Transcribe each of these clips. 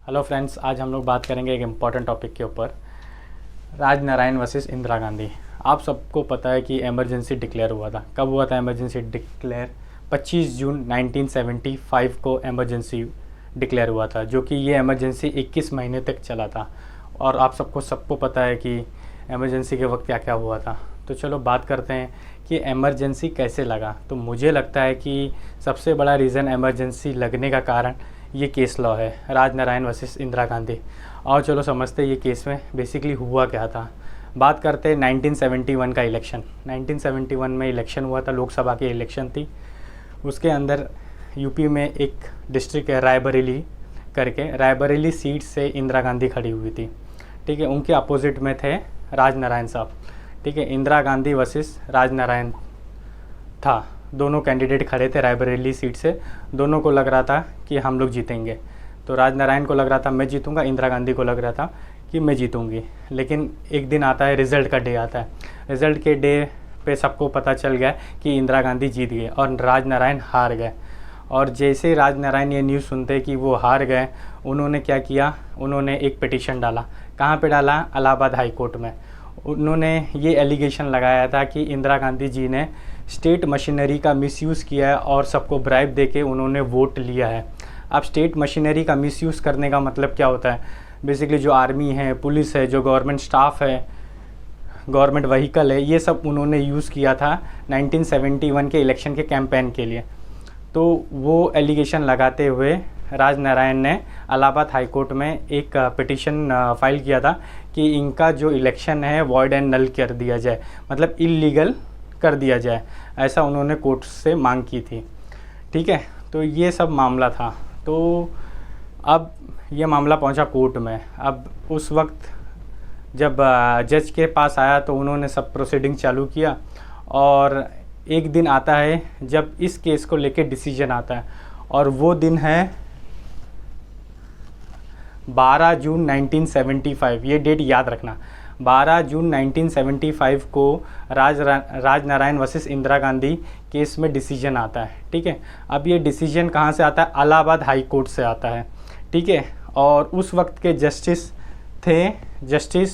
Hello friends, आज हम लोग बात करेंगे एक इम्पॉर्टेंट टॉपिक के ऊपर, राजनारायण वर्सेस इंदिरा गांधी। आप सबको पता है कि इमरजेंसी डिक्लेयर हुआ था। कब हुआ था इमरजेंसी डिक्लेयर? 25 जून 1975 को इमरजेंसी डिक्लेयर हुआ था, जो कि ये इमरजेंसी 21 महीने तक चला था। और आप सबको पता है कि इमरजेंसी के वक्त क्या क्या हुआ था। तो चलो बात करते हैं कि इमरजेंसी कैसे लगा। तो मुझे लगता है कि सबसे बड़ा रीज़न इमरजेंसी लगने का कारण ये केस लॉ है, राजनारायण वर्सेस इंदिरा गांधी। और चलो समझते हैं ये केस में बेसिकली हुआ क्या था। बात करते हैं 1971 का इलेक्शन। 1971 में इलेक्शन हुआ था, लोकसभा की इलेक्शन थी। उसके अंदर यूपी में एक डिस्ट्रिक्ट है रायबरेली करके, रायबरेली सीट से इंदिरा गांधी खड़ी हुई थी। ठीक है, उनके अपोजिट में थे राजनारायण साहब। ठीक है, इंदिरा गांधी वर्सेस राजनारायण था। दोनों कैंडिडेट खड़े थे रायबरेली सीट से। दोनों को लग रहा था कि हम लोग जीतेंगे। तो राजनारायण को लग रहा था मैं जीतूंगा, इंदिरा गांधी को लग रहा था कि मैं जीतूंगी। लेकिन एक दिन आता है, रिज़ल्ट का डे आता है। रिज़ल्ट के डे पे सबको पता चल गया कि इंदिरा गांधी जीत गए और राजनारायण हार गए। और जैसे ही राजनारायण ये न्यूज़ सुनते कि वो हार गए, उन्होंने क्या किया, उन्होंने एक पिटीशन डाला। कहाँ पे डाला? इलाहाबाद हाई कोर्ट में। उन्होंने ये एलिगेशन लगाया था कि इंदिरा गांधी जी ने स्टेट मशीनरी का मिसयूज़ किया है और सबको ब्राइब देके उन्होंने वोट लिया है। अब स्टेट मशीनरी का मिसयूज़ करने का मतलब क्या होता है? बेसिकली जो आर्मी है, पुलिस है, जो गवर्नमेंट स्टाफ है, गवर्नमेंट व्हीकल है, ये सब उन्होंने यूज़ किया था 1971 के इलेक्शन के कैंपेन के लिए। तो वो एलिगेशन लगाते हुए राजनारायण ने इलाहाबाद हाई कोर्ट में एक पिटीशन फाइल किया था कि इनका जो इलेक्शन है वॉइड एंड नल कर दिया जाए, मतलब इलीगल कर दिया जाए। ऐसा उन्होंने कोर्ट से मांग की थी। ठीक है, तो ये सब मामला था। तो अब ये मामला पहुंचा कोर्ट में। अब उस वक्त जब जज के पास आया तो उन्होंने सब प्रोसीडिंग चालू किया। और एक दिन आता है जब इस केस को लेके डिसीजन आता है, और वो दिन है 12 जून 1975। ये डेट याद रखना, 12 जून 1975 को राजनारायण वर्सेस इंदिरा गांधी केस में डिसीजन आता है। ठीक है, अब ये डिसीजन कहाँ से आता है? इलाहाबाद हाई कोर्ट से आता है। ठीक है, और उस वक्त के जस्टिस थे जस्टिस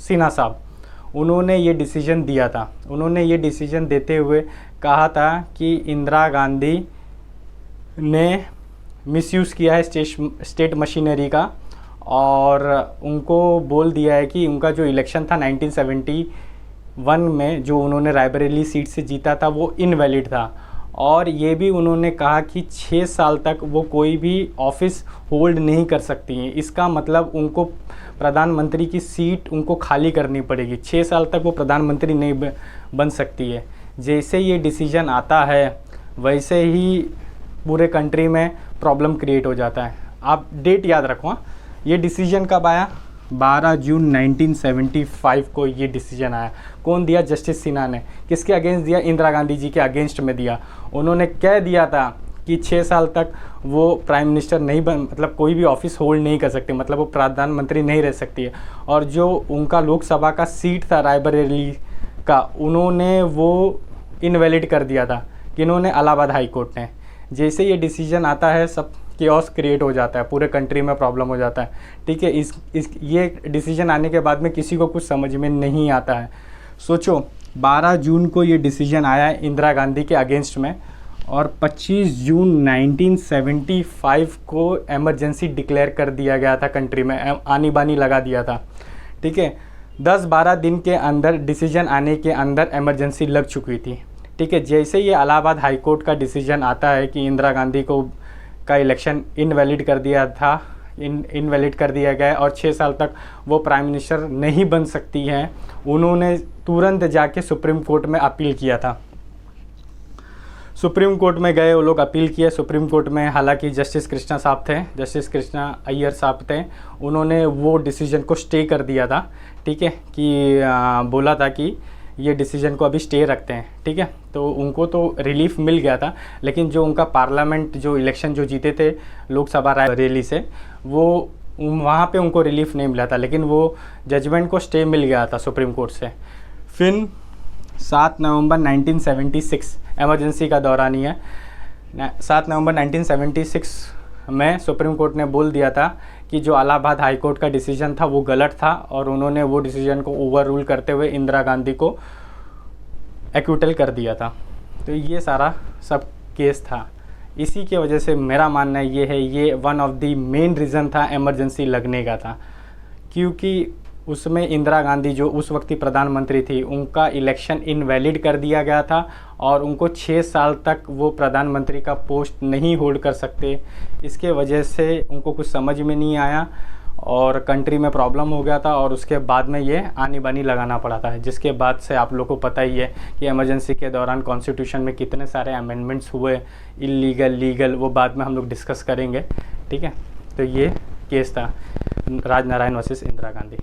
सिन्हा साहब। उन्होंने ये डिसीजन दिया था। उन्होंने ये डिसीजन देते हुए कहा था कि इंदिरा गांधी ने मिसयूज़ किया है स्टेट मशीनरी का, और उनको बोल दिया है कि उनका जो इलेक्शन था 1971 में जो उन्होंने रायबरेली सीट से जीता था वो इनवैलिड था। और ये भी उन्होंने कहा कि 6 साल तक वो कोई भी ऑफिस होल्ड नहीं कर सकती हैं। इसका मतलब उनको प्रधानमंत्री की सीट उनको खाली करनी पड़ेगी। 6 साल तक वो प्रधानमंत्री नहीं बन सकती है। जैसे ये डिसीजन आता है वैसे ही पूरे कंट्री में प्रॉब्लम क्रिएट हो जाता है। आप डेट याद रखो। ये डिसीजन कब आया? 12 जून 1975 को ये डिसीजन आया। कौन दिया? जस्टिस सिन्हा ने। किसके अगेंस्ट दिया? इंदिरा गांधी जी के अगेंस्ट में दिया। उन्होंने कह दिया था कि 6 साल तक वो प्राइम मिनिस्टर नहीं मतलब कोई भी ऑफिस होल्ड नहीं कर सकती, मतलब वो प्रधानमंत्री नहीं रह सकती है। और जो उनका लोकसभा का सीट था रायबरेली का, उन्होंने वो इनवैलिड कर दिया था। किन्होंने? इलाहाबाद हाई कोर्ट ने। जैसे ये डिसीजन आता है सब केओस क्रिएट हो जाता है, पूरे कंट्री में प्रॉब्लम हो जाता है। ठीक है, ये डिसीजन आने के बाद में किसी को कुछ समझ में नहीं आता है। सोचो, 12 जून को ये डिसीजन आया है इंदिरा गांधी के अगेंस्ट में, और 25 जून 1975 को एमरजेंसी डिक्लेयर कर दिया गया था कंट्री में, आनी बानी लगा दिया था। ठीक है, 10-12 दिन के अंदर डिसीजन आने के अंदर एमरजेंसी लग चुकी थी। ठीक है, जैसे ये इलाहाबाद हाई कोर्ट का डिसीजन आता है कि इंदिरा गांधी का इलेक्शन इनवैलिड कर दिया था, इनवैलिड कर दिया गया और 6 साल तक वो प्राइम मिनिस्टर नहीं बन सकती हैं, उन्होंने तुरंत जाके सुप्रीम कोर्ट में अपील किया था। सुप्रीम कोर्ट में गए वो लोग, अपील किए सुप्रीम कोर्ट में। हालांकि जस्टिस कृष्णा साहब थे, जस्टिस कृष्णा अय्यर साहब थे, उन्होंने वो डिसीजन को स्टे कर दिया था। ठीक है, कि बोला था कि ये डिसीजन को अभी स्टे रखते हैं। ठीक है, तो उनको तो रिलीफ मिल गया था। लेकिन जो उनका पार्लियामेंट जो इलेक्शन जो जीते थे लोकसभा रायबरेली से, वो वहाँ पे उनको रिलीफ नहीं मिला था। लेकिन वो जजमेंट को स्टे मिल गया था सुप्रीम कोर्ट से। फिर 7 नवंबर 1976, एमरजेंसी का दौरान ही है, 7 नवंबर 1976 में सुप्रीम कोर्ट ने बोल दिया था कि जो इलाहाबाद हाई कोर्ट का डिसीजन था वो गलत था और उन्होंने वो डिसीजन को ओवर रूल करते हुए इंदिरा गांधी को एक्विटल कर दिया था। तो ये सारा सब केस था। इसी के वजह से मेरा मानना ये है, ये one of the main reason था इमरजेंसी लगने का था, क्योंकि उसमें इंदिरा गांधी जो उस वक्त की प्रधानमंत्री थी उनका इलेक्शन इनवैलिड कर दिया गया था और उनको 6 साल तक वो प्रधानमंत्री का पोस्ट नहीं होल्ड कर सकते। इसके वजह से उनको कुछ समझ में नहीं आया और कंट्री में प्रॉब्लम हो गया था और उसके बाद में ये आनी बानी लगाना पड़ा था, जिसके बाद से आप लोग को पता ही है कि इमरजेंसी के दौरान कॉन्स्टिट्यूशन में कितने सारे अमेंडमेंट्स हुए, इलीगल लीगल, वो बाद में हम लोग डिस्कस करेंगे। ठीक है, तो ये केस था राजनारायण वर्सेस इंदिरा गांधी।